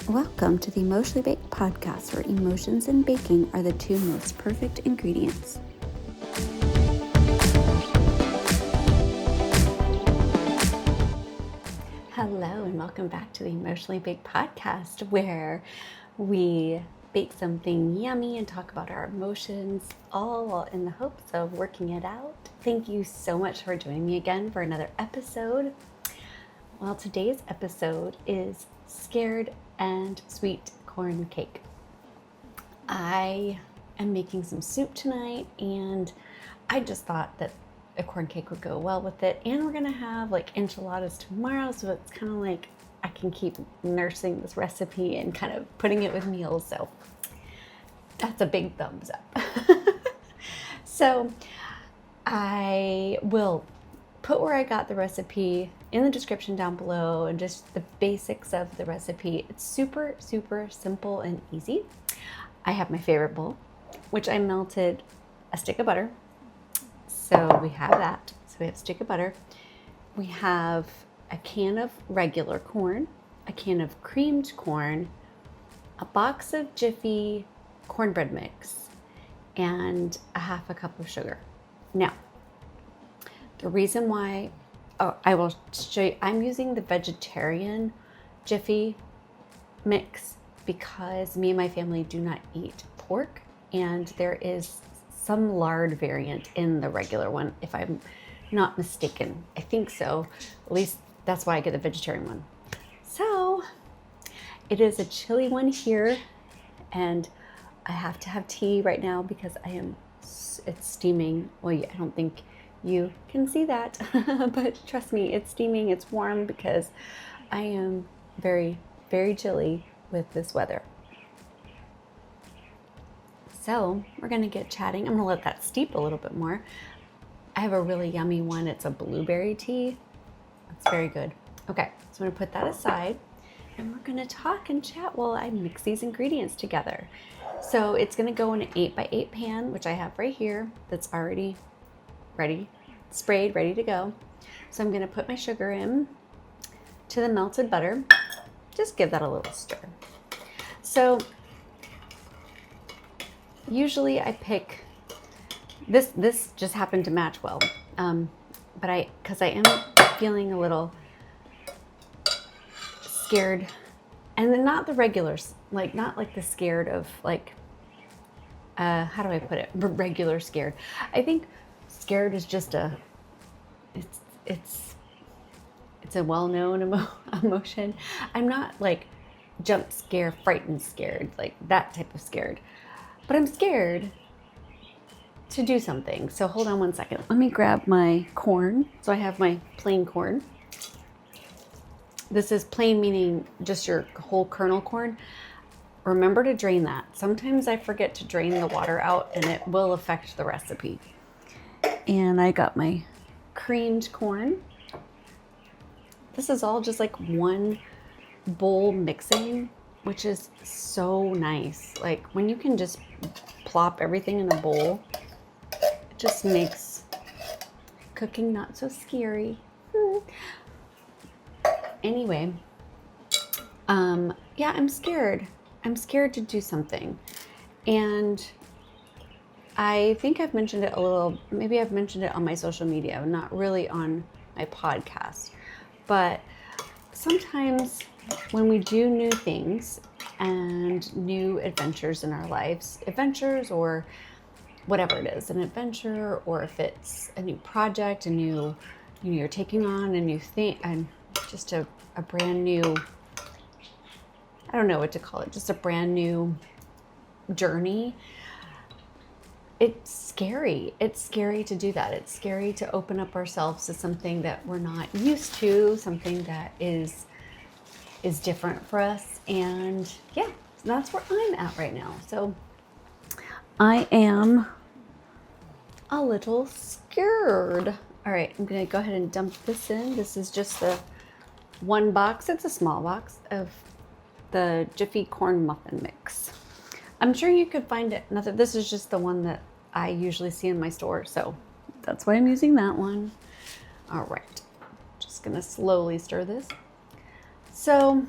Welcome to the Emotionally Baked podcast, where emotions and baking are the two most perfect ingredients. Hello, and welcome back to the Emotionally Baked podcast, where we bake something yummy and talk about our emotions, all in the hopes of working it out. Thank you so much for joining me again for another episode. Well, today's episode is scared and sweet corn cake. I am making some soup tonight, and I just thought that a corn cake would go well with it. And we're gonna have like enchiladas tomorrow, so it's kind of like I can keep nursing this recipe and kind of putting it with meals. So that's a big thumbs up. So I will put where I got the recipe in the description down below, and just the basics of the recipe. It's super, super simple and easy. I have my favorite bowl, which I melted a stick of butter. So we have that. So we have a stick of butter. We have a can of regular corn, a can of creamed corn, a box of Jiffy cornbread mix, and a half a cup of sugar. Now, the reason why, I will show you, I'm using the vegetarian Jiffy mix because me and my family do not eat pork, and there is some lard variant in the regular one, if I'm not mistaken. I think so. At least that's why I get the vegetarian one. So it is a chilly one here, and I have to have tea right now because it's steaming. Well, I don't think you can see that, but trust me, it's steaming, it's warm because I am very, very chilly with this weather. So we're gonna get chatting. I'm gonna let that steep a little bit more. I have a really yummy one. It's a blueberry tea. It's very good. Okay, so I'm gonna put that aside, and we're gonna talk and chat while I mix these ingredients together. So it's gonna go in an 8x8 pan, which I have right here, that's already ready, sprayed, ready to go. So I'm gonna put my sugar in to the melted butter. Just give that a little stir. So usually I pick this just happened to match well, but because I am feeling a little scared, and then not the regulars, not like the scared of like, how do I put it? Regular scared. I think scared is just it's a well-known emotion. I'm not like jump scare, frightened scared, like that type of scared, but I'm scared to do something. So hold on one second. Let me grab my corn. So I have my plain corn. This is plain, meaning just your whole kernel corn. Remember to drain that. Sometimes I forget to drain the water out, and it will affect the recipe. And I got my creamed corn. This is all just like one bowl mixing, which is so nice. Like when you can just plop everything in a bowl, it just makes cooking not so scary. Anyway, yeah, I'm scared. I'm scared to do something. And I think I've mentioned it a little, maybe I've mentioned it on my social media, not really on my podcast. But sometimes when we do new things and new adventures in our lives, adventures or whatever it is, an adventure, or if it's a new project, you're taking on a new thing, and just a brand new, I don't know what to call it, just a brand new journey. It's scary. It's scary to do that. It's scary to open up ourselves to something that we're not used to, something that is different for us. And yeah, that's where I'm at right now. So I am a little scared. All right, I'm gonna go ahead and dump this in. This is just the one box. It's a small box of the Jiffy corn muffin mix. I'm sure you could find it. This is just the one that I usually see in my store, so that's why I'm using that one. All right, just gonna slowly stir this. So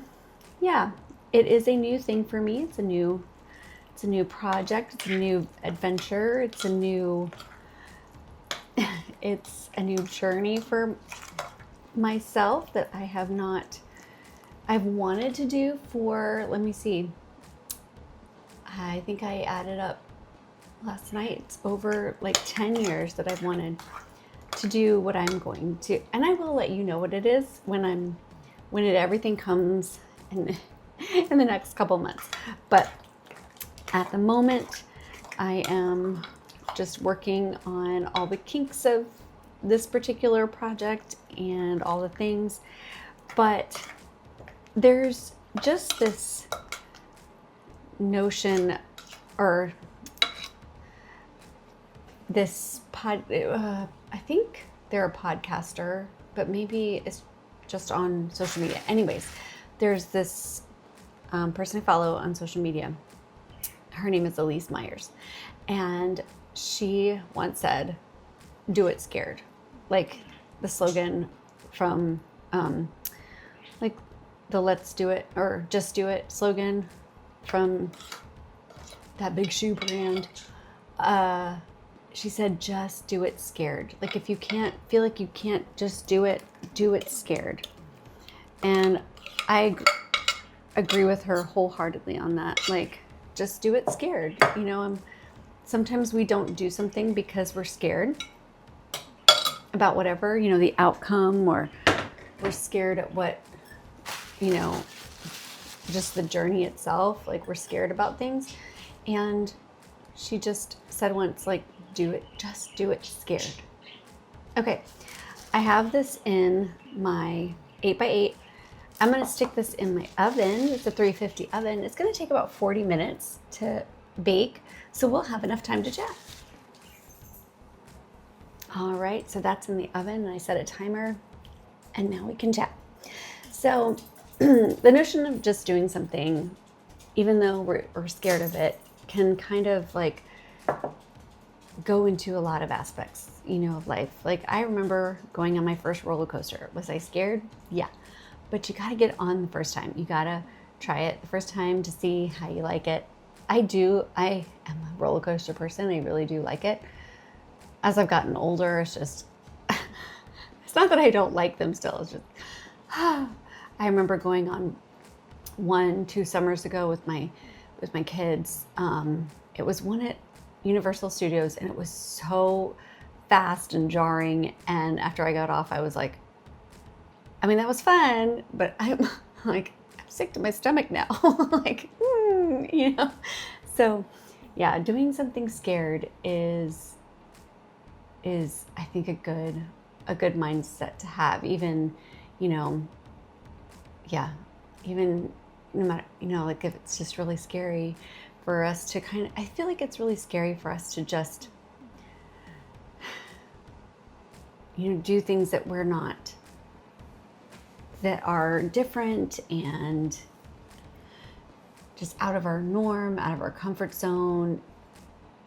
yeah, it is a new thing for me. It's a new project. It's a new adventure. It's a new journey for myself that I've wanted to do for, let me see, I think I added up last night. It's over like 10 years that I've wanted to do what I'm going to, and I will let you know what it is when everything comes in the next couple months. But at the moment, I am just working on all the kinks of this particular project and all the things. But there's just this notion, or this I think they're a podcaster, but maybe it's just on social media. Anyways, there's this person I follow on social media. Her name is Elise Myers, and she once said, "Do it scared," like the slogan from like the "Let's Do It" or "Just Do It" slogan from that big shoe brand. She said, "Just do it scared." Like if you can't feel like you can't just do it scared. And I agree with her wholeheartedly on that. Like, just do it scared. You know, sometimes we don't do something because we're scared about whatever, you know, the outcome, or we're scared at what, you know, just the journey itself. Like we're scared about things. And she just said once, like, just do it scared. Okay, I have this in my 8x8. I'm gonna stick this in my oven. It's a 350 oven. It's gonna take about 40 minutes to bake, so we'll have enough time to chat. All right, so that's in the oven, and I set a timer, and now we can chat. So the notion of just doing something, even though we're scared of it, can kind of like go into a lot of aspects, you know, of life. Like I remember going on my first roller coaster. Was I scared? Yeah. But you got to get on the first time. You got to try it the first time to see how you like it. I am a roller coaster person. I really do like it. As I've gotten older, it's just, it's not that I don't like them still. It's just, I remember going on 1-2 summers ago with my kids. It was one at Universal Studios, and it was so fast and jarring. And after I got off, I was like, I mean, that was fun, but I'm like, I'm sick to my stomach now. Like, you know? So yeah, doing something scared is I think a good mindset to have, even, you know, yeah, even no matter, you know, like if it's just really scary for us to I feel like it's really scary for us to just, you know, do things that that are different and just out of our norm, out of our comfort zone,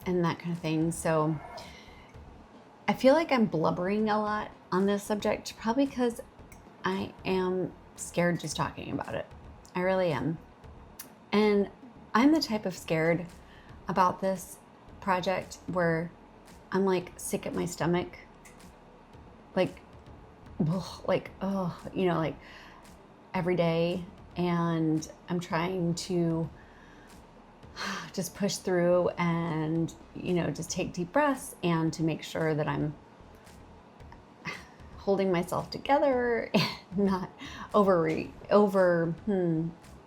and that kind of thing. So I feel like I'm blubbering a lot on this subject, probably because I am scared just talking about it. I really am. And I'm the type of scared about this project where I'm like sick at my stomach, like, oh, you know, like every day. And I'm trying to just push through and, you know, just take deep breaths and to make sure that I'm holding myself together and not over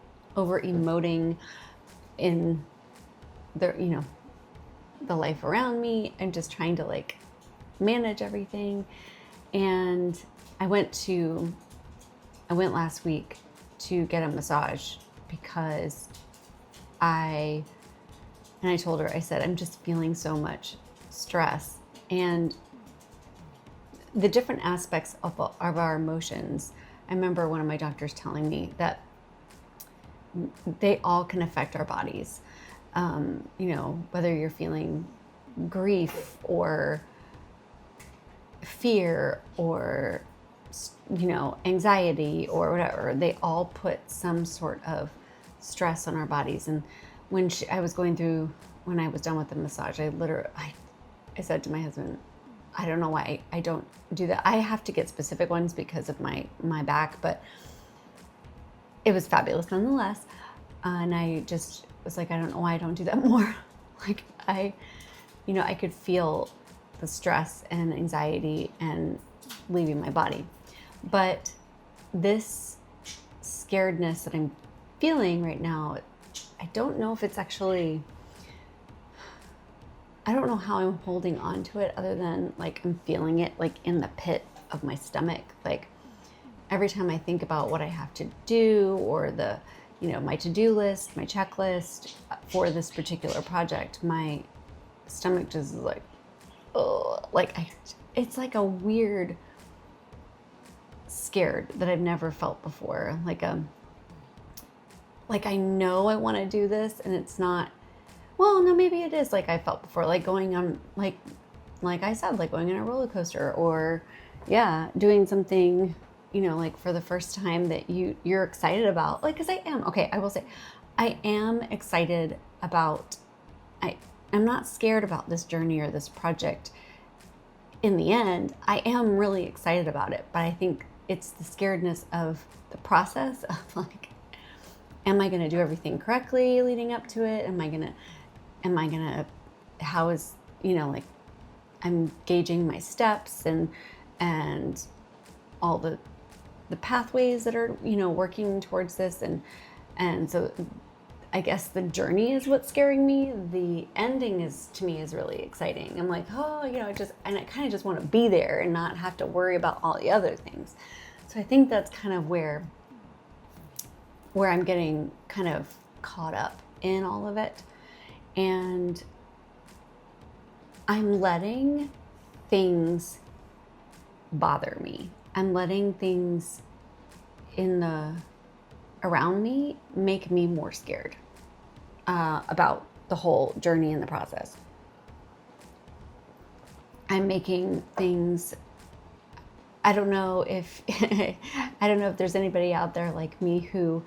emoting in the, you know, the life around me, and just trying to like manage everything. And I went last week to get a massage because I told her, I said, I'm just feeling so much stress, and the different aspects of our emotions. I remember one of my doctors telling me that they all can affect our bodies. You know, whether you're feeling grief or fear or, you know, anxiety or whatever, they all put some sort of stress on our bodies. And when I was going through, when I was done with the massage, I said to my husband, I don't know why I don't do that. I have to get specific ones because of my back, but it was fabulous nonetheless. And I just was like, I don't know why I don't do that more. Like I could feel the stress and anxiety and leaving my body. But this scaredness that I'm feeling right now, I don't know if it's actually, I don't know how I'm holding on to it other than like I'm feeling it like in the pit of my stomach. Like every time I think about what I have to do or the, my to-do list, my checklist for this particular project, my stomach just is like, oh, it's like a weird scared that I've never felt before. Like I know I want to do this and it's not, well, no, maybe it is like I felt before, like going on, like I said, like going on a roller coaster or doing something, like for the first time that you're excited about, like, cause I am, okay, I will say I am excited about, I'm not scared about this journey or this project. In the end, I am really excited about it, but I think it's the scaredness of the process of like, am I going to do everything correctly leading up to it? Am I going to, how is, like I'm gauging my steps and all the pathways that are, working towards this. And so I guess the journey is what's scaring me. The ending to me is really exciting. I'm like, oh, I kind of just want to be there and not have to worry about all the other things. So I think that's kind of where I'm getting kind of caught up in all of it. And I'm letting things bother me. I'm letting things around me make me more scared about the whole journey and the process. I'm making things, I don't know if there's anybody out there like me who,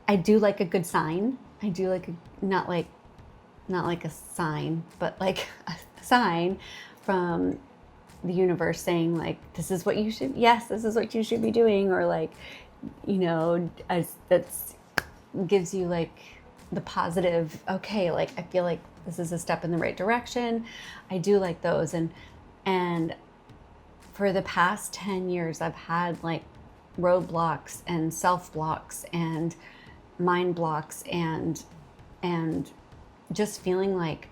I do like a good sign. I do like not like a sign, but like a sign from the universe saying like, this is what you should be doing. Or like, that's gives you like the positive, okay, like I feel like this is a step in the right direction. I do like those. And for the past 10 years, I've had like roadblocks and self-blocks and mind blocks and just feeling like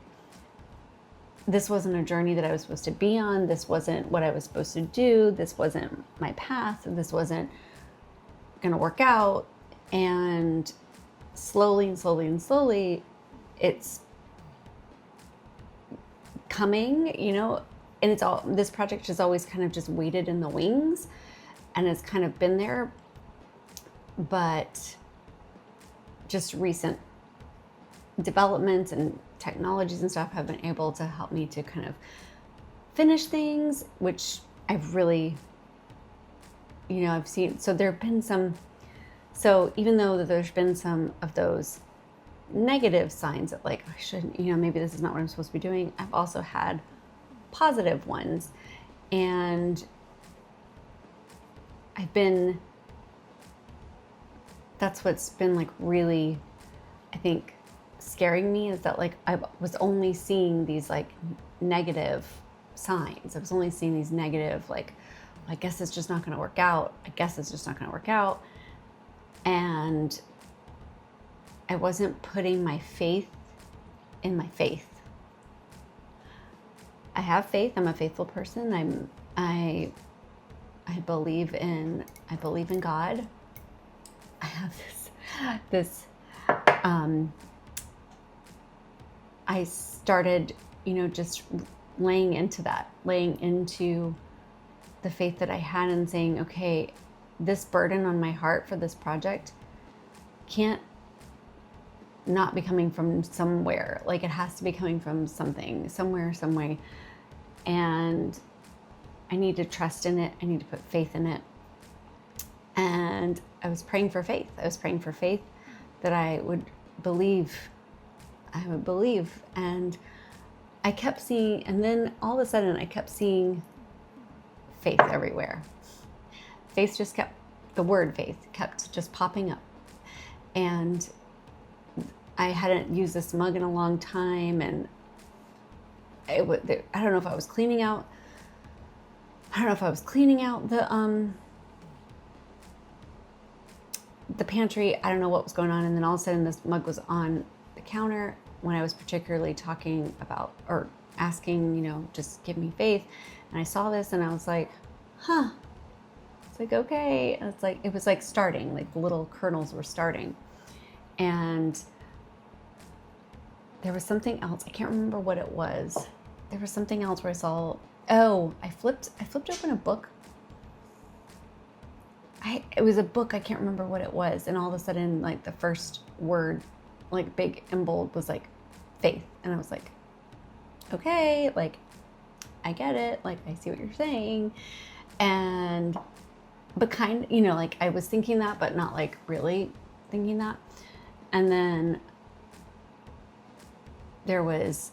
this wasn't a journey that I was supposed to be on. This wasn't what I was supposed to do. This wasn't my path. This wasn't going to work out. And slowly, it's coming, and it's all, this project has always kind of just waited in the wings and it's kind of been there. But just recent developments and technologies and stuff have been able to help me to kind of finish things, which I've really, I've seen. So there have been so even though there's been some of those negative signs that like, I shouldn't, maybe this is not what I'm supposed to be doing, I've also had positive ones. And that's what's been like really, I think, scaring me, is that like I was only seeing these like negative signs. I was only seeing these negative, like, I guess it's just not going to work out. And I wasn't putting my faith in my faith. I have faith. I'm a faithful person. I believe in God. I have this I started, just laying into the faith that I had and saying, okay, this burden on my heart for this project can't not be coming from somewhere. Like it has to be coming from something, somewhere, some way. And I need to trust in it. I need to put faith in it. And I was praying for faith. that I would believe. And I kept seeing, and then all of a sudden I kept seeing faith everywhere. The word faith kept just popping up. And I hadn't used this mug in a long time, and I don't know if I was cleaning out the pantry. I don't know what was going on. And then all of a sudden this mug was on the counter when I was particularly talking about or asking, just give me faith. And I saw this and I was like, huh. It's like, okay. And it was like starting, like the little kernels were starting. And there was something else. I can't remember what it was. There was something else where I saw, I flipped open a book. It was a book. I can't remember what it was. And all of a sudden, like the first word, like big and bold, was like faith. And I was like, okay, like I get it. Like I see what you're saying. But like I was thinking that, but not like really thinking that. And then there was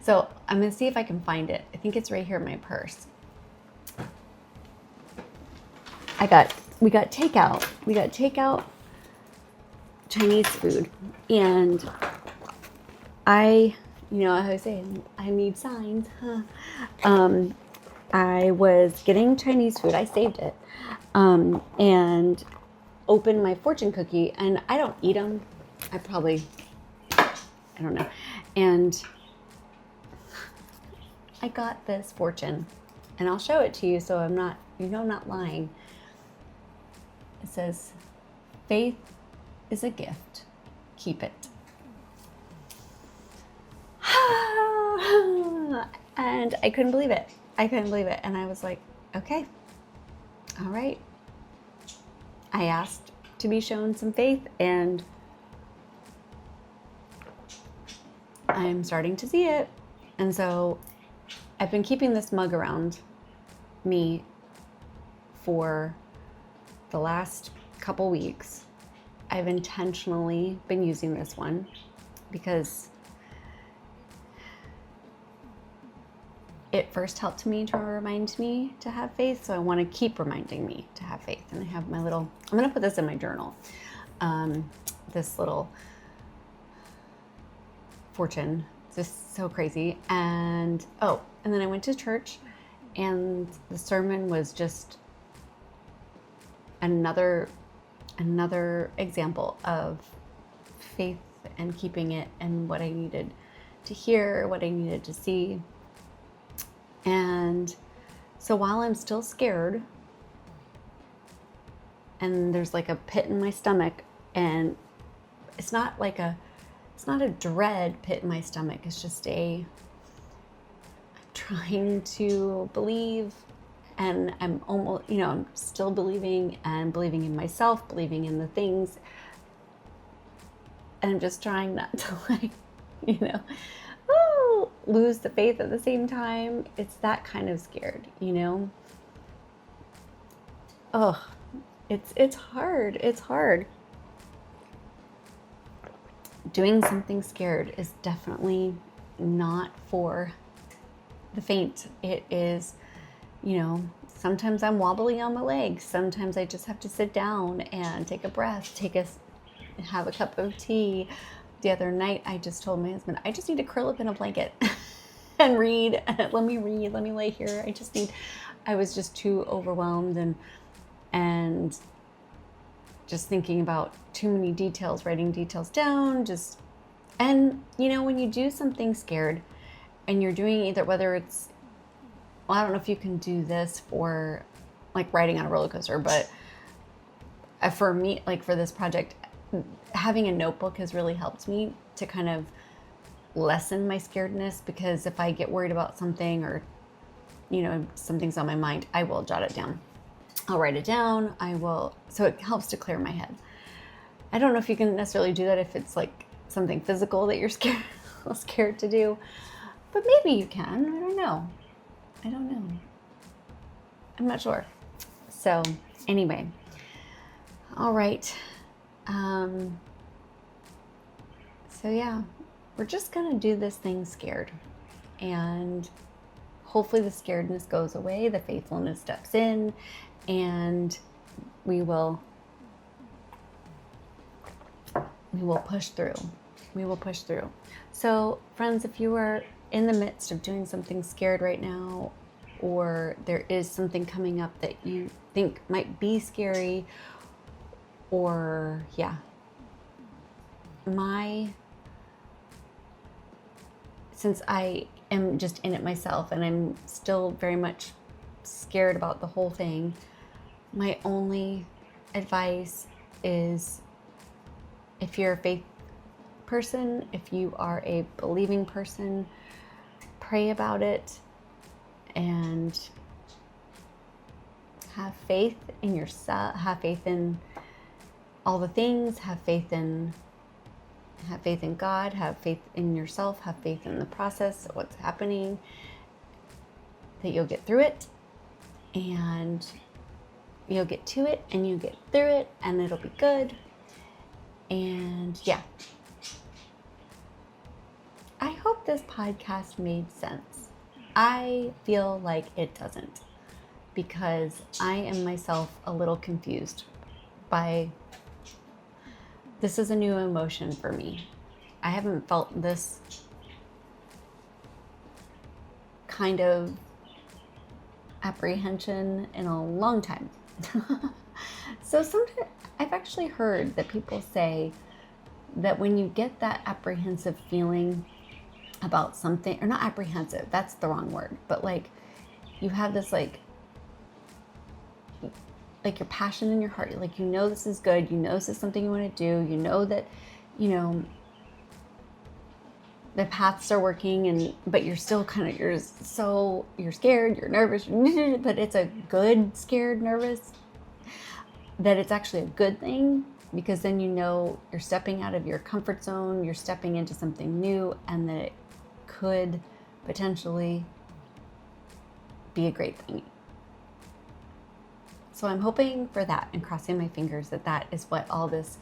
so I'm going to see if I can find it. I think it's right here in my purse. We got takeout Chinese food. And I was saying, I need signs. I was getting Chinese food. I saved it. And opened my fortune cookie, and I don't eat them. I don't know. And I got this fortune, and I'll show it to you so I'm not lying. It says, faith is a gift. Keep it. And I couldn't believe it. And I was like, okay, all right. I asked to be shown some faith, and I'm starting to see it. And so I've been keeping this mug around me for the last couple weeks. I've intentionally been using this one because it first helped me to remind me to have faith. So I want to keep reminding me to have faith. And I have I'm going to put this in my journal. This little fortune. It's just so crazy. And then I went to church, and the sermon was just another example of faith and keeping it, and what I needed to hear, what I needed to see. And so while I'm still scared, and there's like a pit in my stomach, and it's not a dread pit in my stomach. It's just I'm trying to believe, and I'm almost, I'm still believing in myself, believing in the things. And I'm just trying not to lose the faith at the same time. It's that kind of scared, Oh, it's hard. It's hard. Doing something scared is definitely not for the faint. It is, sometimes I'm wobbly on my legs. Sometimes I just have to sit down and take a breath, have a cup of tea. The other night, I just told my husband, I just need to curl up in a blanket and read. Let me lay here. I was just too overwhelmed and just thinking about too many details, writing details down, when you do something scared and you're doing whether it's, I don't know if you can do this for like riding on a roller coaster, but for me, like for this project, having a notebook has really helped me to kind of lessen my scaredness, because if I get worried about something or, something's on my mind, I will jot it down. I'll write it down. So it helps to clear my head. I don't know if you can necessarily do that if it's like something physical that you're scared to do, but maybe you can. I don't know. I'm not sure. So anyway, all right. So yeah, we're just gonna do this thing scared, and hopefully the scaredness goes away, the faithfulness steps in, and we will push through. We will push through. So friends, if you are in the midst of doing something scared right now, or there is something coming up that you think might be scary, or since I am just in it myself and I'm still very much scared about the whole thing, my only advice is, if you're a faith person, if you are a believing person, pray about it and have faith in yourself, have faith in all the things, have faith in God, have faith in yourself, have faith in the process of what's happening, that you'll get through it, and you'll get to it, and you get through it, and it'll be good. And I hope this podcast made sense. I feel like it doesn't, because I am myself a little confused by this. Is a new emotion for me. I haven't felt this kind of apprehension in a long time. So sometimes I've actually heard that people say that when you get that apprehensive feeling about something, or not apprehensive, that's the wrong word, but like you have this like your passion in your heart, like, you know, this is good, you know, this is something you want to do, you know that, you know, the paths are working, but you're still you're scared, you're nervous, but it's a good scared, nervous, that it's actually a good thing, because then you know you're stepping out of your comfort zone, you're stepping into something new, and that it could potentially be a great thing. So I'm hoping for that and crossing my fingers that is what all this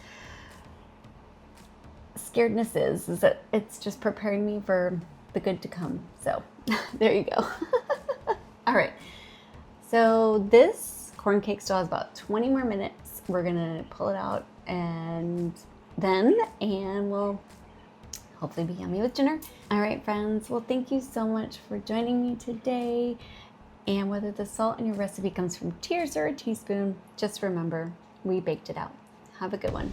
scaredness is that it's just preparing me for the good to come. So there you go. All right. So this corn cake still has about 20 more minutes. We're going to pull it out and we'll hopefully be yummy with dinner. All right, friends. Well, thank you so much for joining me today. And whether the salt in your recipe comes from tears or a teaspoon, just remember, we baked it out. Have a good one.